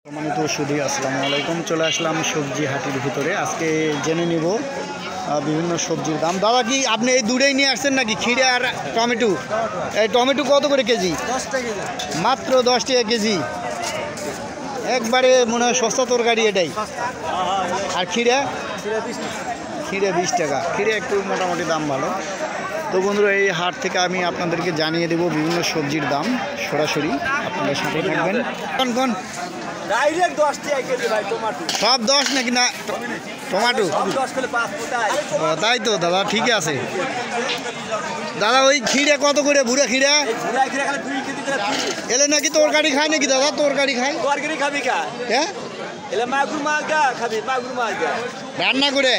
সম্মানিত সুধী আসসালামু আলাইকুম। চলে আসলাম সবজি হাটের ভিতরে। আজকে জেনে নিব বিভিন্ন সবজির দাম। দাদা কি আপনি এই দূরেই নিয়ে আসছেন নাকি খিরে আর টমেটো? এই টমেটো কত করে কেজি? 10 টাকা মাত্র 10 টাকা কেজি। একবারে মনে হয় সস্তা তরকারি এটাই। আর খিরে? খিরে 20 টাকা। খিরে একটু মোটামুটি দাম ভালো। তো বন্ধুরা, এই হাট থেকে আমি আপনাদেরকে জানিয়ে দেব বিভিন্ন সবজির দাম সরাসরি। আপনাদের সাথে থাকবেন। কোন কোন ডাইরেক্ট 10 টাকা কেজি ভাই টমেটো। সব 10 নাকি না? টমেটো সব 10 করে 5 ফুটাই। তাই তো দাদা, ঠিকই আছে দাদা। ওই খিরে কত করে? বুড়া খিরা ঘুরা ঘুরা খালি 2 কেজি করে 30। এলে নাকি তরকারি খায় নাকি দাদা? তরকারি খায়? তরকারি খাবি কা? হ্যাঁ, এলে মাগুর মাগা খাবি, মাগুর মাগা রান্না করে।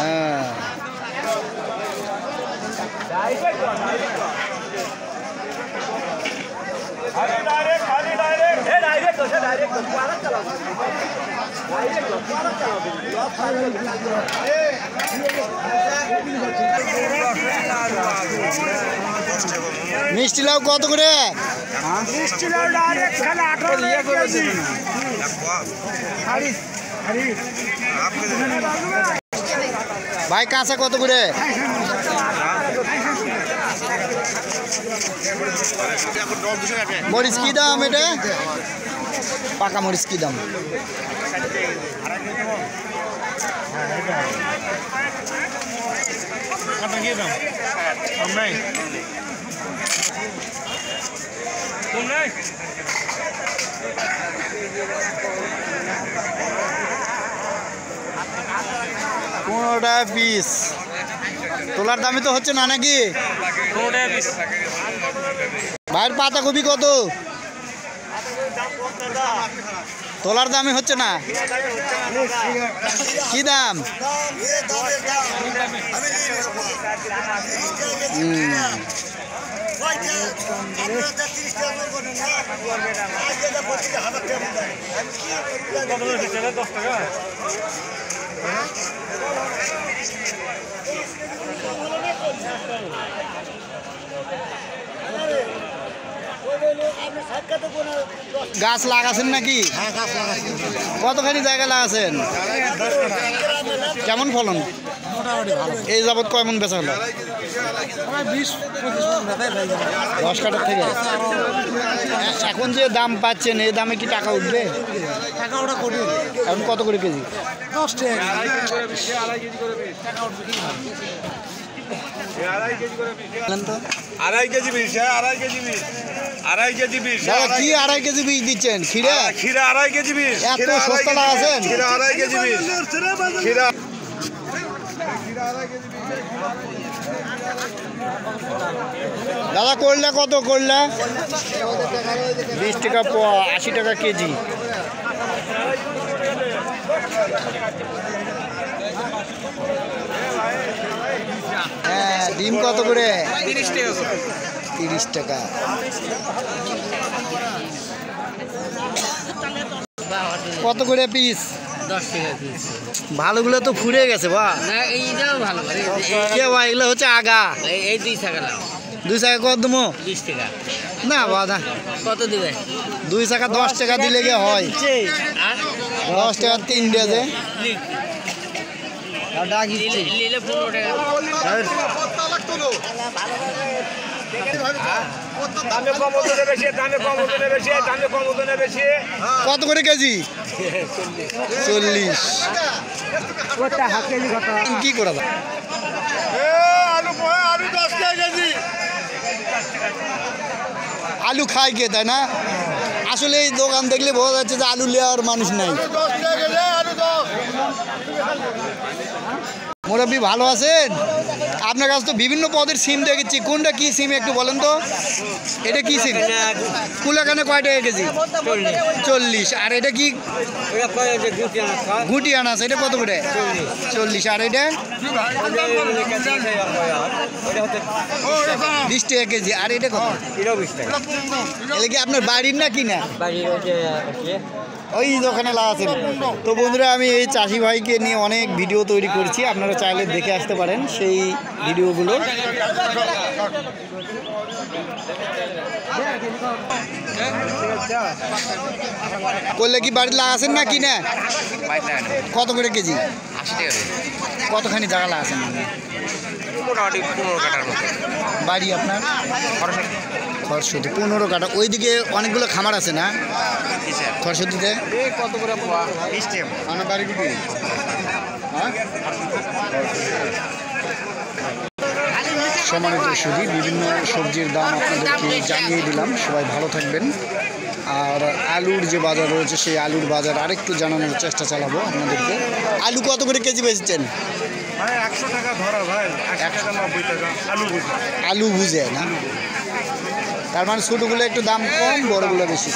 হ্যাঁ, ডাইরেক্ট খালি ডাইরেক্ট এ ডাইরেক্ট ওটা ডাইরেক্ট পারা চালাও ডাইরেক্ট পারা চালাও মিষ্টি লাউ কত করে? মিষ্টি লাউ ডাইরেক্ট খালি 18 টাকা কেজি। ভাই কাঁচা কত করে? মরিচ কি দাম এটা? পাকা মরিচ কি দাম? $15 পিস। তোলার দামে তো হচ্ছে না নাকি? ভাইয়ের পাতাকপি কত? তোলার দামে হচ্ছে না, কি দাম? গাছ লাগাছেন নাকি? কতখানি জায়গা লাগাছেন? কেমন ফলন? এই যাবৎ কয়মন বেচা হলো? 10 কাঠার থেকে। এখন যে দাম পাচ্ছেন এই দামে কি টাকা উঠবে? এখন কত করে কেজি? 10 টাকা। আড়াই কেজি বিশ। আড়াই কেজি বিশ। দাদা কি 2.5 কেজি বীজ দিচ্ছেন? খিরা খিরা 2.5 কেজি বিশ। এত সস্তা লাগাছেন? খিরা 2.5 কেজি বিশ। খিরা দাদা করলা কত? করলা 20 টাকা পোয়া, 80 টাকা কেজি। হ্যাঁ, ডিম কত করে? 30 টাকা। কত করে পিস? 10 টাকা পিস। ভালোগুলো তো ফুরে গেছে বা। না এইটাও ভালো ভাই। কে ভাই, এগুলো হচ্ছে আগা। এই 2 টাকা নাও। 2 টাকা কত দেবো? 20 টাকা। না বাদা, কত দিবে? 2 টাকা 10 টাকা দিলে কি হয়? আর 10 টাকা 3 ডেজে। নিলে 15 টাকা। দামে কম হতে বেশি, দামে কম হতে বেশি, দামে কম হতে বেশি। কত করে কেজি? 40। ওটা হাফ কেজি কত? কি করা যায়? আলু 10 টাকা কেজি। আলু খায় কে, তাই না? আসলে এই দোকান দেখলে বোঝা যাচ্ছে যে আলু নেওয়ার মানুষ নাই। মুরব্বি ভালো আছেন? আপনার কাছে তো বিভিন্ন পদের সিম দেখেছি, কোনটা কি সিম একটু বলেন তো? এটা কি সিম? কুলাকানে কয় টাকা কেজি? 40। আর এটা কি গুটি আনাস? এটা কত করে? 40। আর এটা 20 টাকা কেজি। আর এটা কত? এটা কি আপনার বাড়ির না কিনা? ওই দোকানে লাগাচ্ছেন। তো বন্ধুরা, আমি এই চাষি ভাইকে নিয়ে অনেক ভিডিও তৈরি করছি, আপনারা চাইলে দেখে আসতে পারেন সেই ভিডিওগুলো। করলে কি বাড়িতে লাগাছেন না কিনে? কত করে কেজি? 80 টাকা। কতখানি জায়গা লাগাছেন? মোটামুটি 15 কাটার মতো। বাড়ি আপনার? খরস্বতী 15 কাটা। ওইদিকে অনেকগুলো খামার আছে না খরস্বতীতে? কত করে আমার বাড়ি কুটি? সম্মানিত সুধী, বিভিন্ন সবজির দাম আপনাদেরকে জানিয়ে দিলাম। সবাই ভালো থাকবেন। আর আলুর যে বাজার রয়েছে সেই আলুর বাজার আরেকটু জানানোর চেষ্টা চালাবো আপনাদেরকে। আলু কত করে কেজি বেচছেন? 100 টাকা ধরা ভাই, 100 টাকা 90 টাকা আলু বুঝা। আলু বুঝে না, তার মানে ছোটোগুলো একটু দাম কম, বড়গুলো বেশি।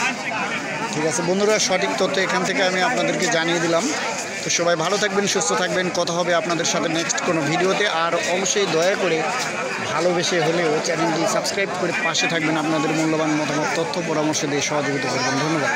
ঠিক আছে বন্ধুরা, সঠিক তথ্য এখান থেকে আমি আপনাদেরকে জানিয়ে দিলাম। তো সবাই ভালো থাকবেন, সুস্থ থাকবেন। কথা হবে আপনাদের সাথে নেক্সট কোনো ভিডিওতে। আর অবশ্যই দয়া করে ভালোবেসে হলেও চ্যানেলটি সাবস্ক্রাইব করে পাশে থাকবেন। আপনাদের মূল্যবান মতামত, তথ্য, পরামর্শ দিয়ে সহযোগিতা করবেন। ধন্যবাদ।